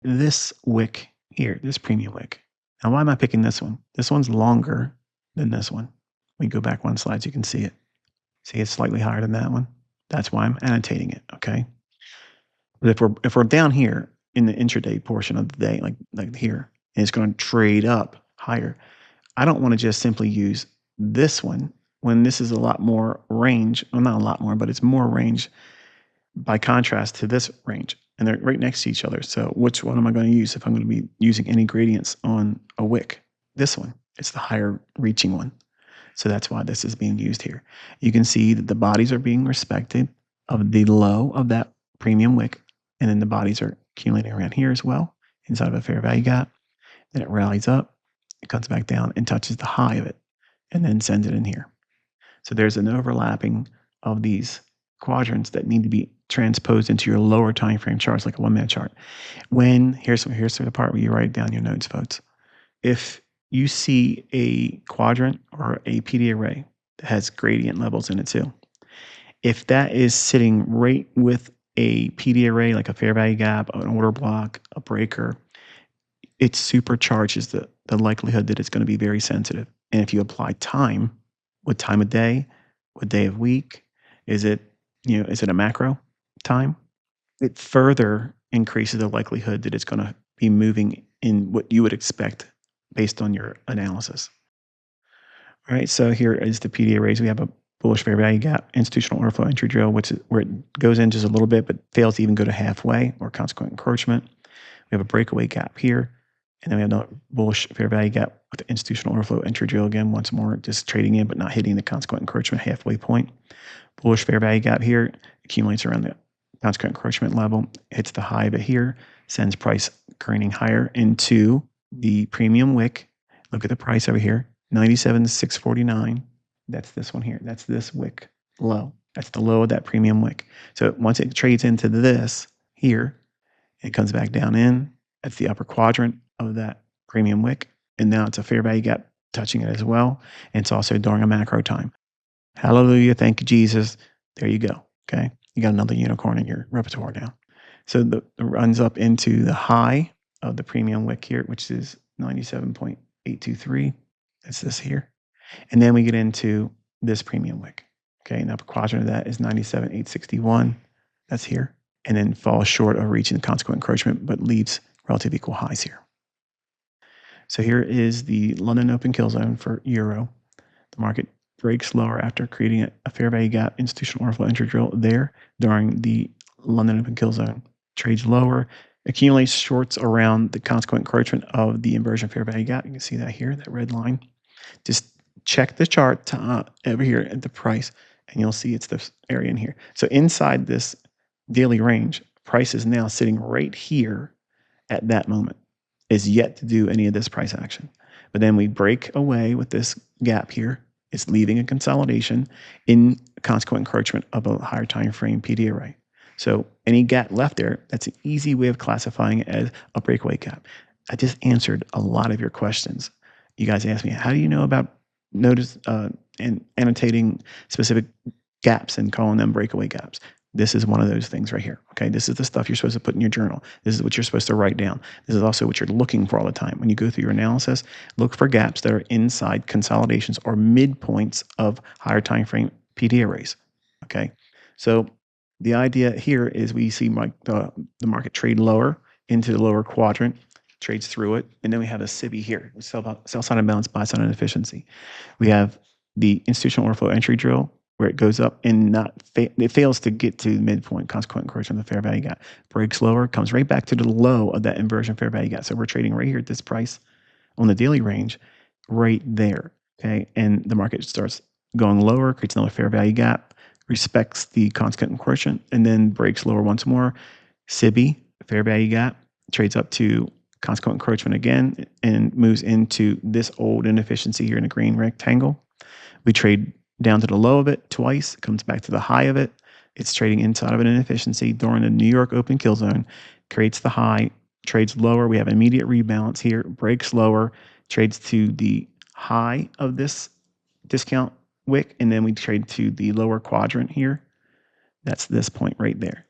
this wick here, this premium wick. Now, why am I picking this one? This one's longer than this one. We go back one slide so you can see it. See, it's slightly higher than that one. That's why I'm annotating it, okay? But if we're down here in the intraday portion of the day, like here, and it's going to trade up higher, I don't want to just simply use this one when this is a lot more range. Well, not a lot more, but it's more range by contrast to this range. And they're right next to each other. So which one am I going to use if I'm going to be using any gradients on a wick? This one. It's the higher reaching one. So that's why this is being used here. You can see that the bodies are being respected of the low of that premium wick. And then the bodies are accumulating around here as well, inside of a fair value gap. Then it rallies up, it comes back down and touches the high of it, and then sends it in here. So there's an overlapping of these quadrants that need to be transposed into your lower time frame charts, like a 1 minute chart. Here's the part where you write down your notes, folks. If you see a quadrant or a PD array that has gradient levels in it too, if that is sitting right with a PD array, like a fair value gap, an order block, a breaker, it supercharges the likelihood that it's going to be very sensitive. And if you apply time, what time of day, what day of week, is it a macro time? It further increases the likelihood that it's going to be moving in what you would expect based on your analysis. All right, so here is the PD arrays. We have a bullish fair value gap, institutional order flow entry drill, where it goes in just a little bit, but fails to even go to halfway or consequent encroachment. We have a breakaway gap here, and then we have a bullish fair value gap with the institutional order flow entry drill again, once more, just trading in, but not hitting the consequent encroachment halfway point. Bullish fair value gap here, accumulates around the consequent encroachment level, hits the high of it here, sends price graining higher into the premium wick. Look at the price over here, 97,649. That's this one here. That's this wick low. That's the low of that premium wick. So once it trades into this here, it comes back down in. That's the upper quadrant of that premium wick. And now it's a fair value gap touching it as well. And it's also during a macro time. Hallelujah. Thank you, Jesus. There you go. Okay. You got another unicorn in your repertoire now. So it runs up into the high of the premium wick here, which is 97.823. That's this here. And then we get into this premium wick. Okay. And the upper quadrant of that is 97,861. That's here. And then falls short of reaching the consequent encroachment, but leaves relative equal highs here. So here is the London open kill zone for euro. The market breaks lower after creating a fair value gap institutional order flow entry drill there during the London open kill zone. Trades lower, accumulates shorts around the consequent encroachment of the inversion fair value gap. You can see that here, that red line. Just check the chart over here at the price, and you'll see it's this area in here. So inside this daily range, price is now sitting right here at that moment, is yet to do any of this price action. But then we break away with this gap here. It's leaving a consolidation in consequent encroachment of a higher time frame PD array. So any gap left there, that's an easy way of classifying it as a breakaway gap. I just answered a lot of your questions. You guys asked me, how do you know about and annotating specific gaps and calling them breakaway gaps? This is one of those things right here. Okay, this is the stuff you're supposed to put in your journal. This is what you're supposed to write down. This is also what you're looking for all the time. When you go through your analysis, look for gaps that are inside consolidations or midpoints of higher time frame PD arrays. Okay, so the idea here is we see the market trade lower into the lower quadrant, trades through it, and then we have a SIBI here, sell side imbalance, buy side inefficiency. We have the institutional order flow entry drill, where it goes up and it fails to get to the midpoint, consequent encroachment of the fair value gap. Breaks lower, comes right back to the low of that inversion fair value gap. So we're trading right here at this price on the daily range, right there. Okay, and the market starts going lower, creates another fair value gap, respects the consequent encroachment, and then breaks lower once more. SIBI, fair value gap, trades up to consequent encroachment again and moves into this old inefficiency here in the green rectangle. We trade down to the low of it twice, comes back to the high of it. It's trading inside of an inefficiency during the New York open kill zone, creates the high, trades lower. We have immediate rebalance here, breaks lower, trades to the high of this discount wick, and then we trade to the lower quadrant here. That's this point right there.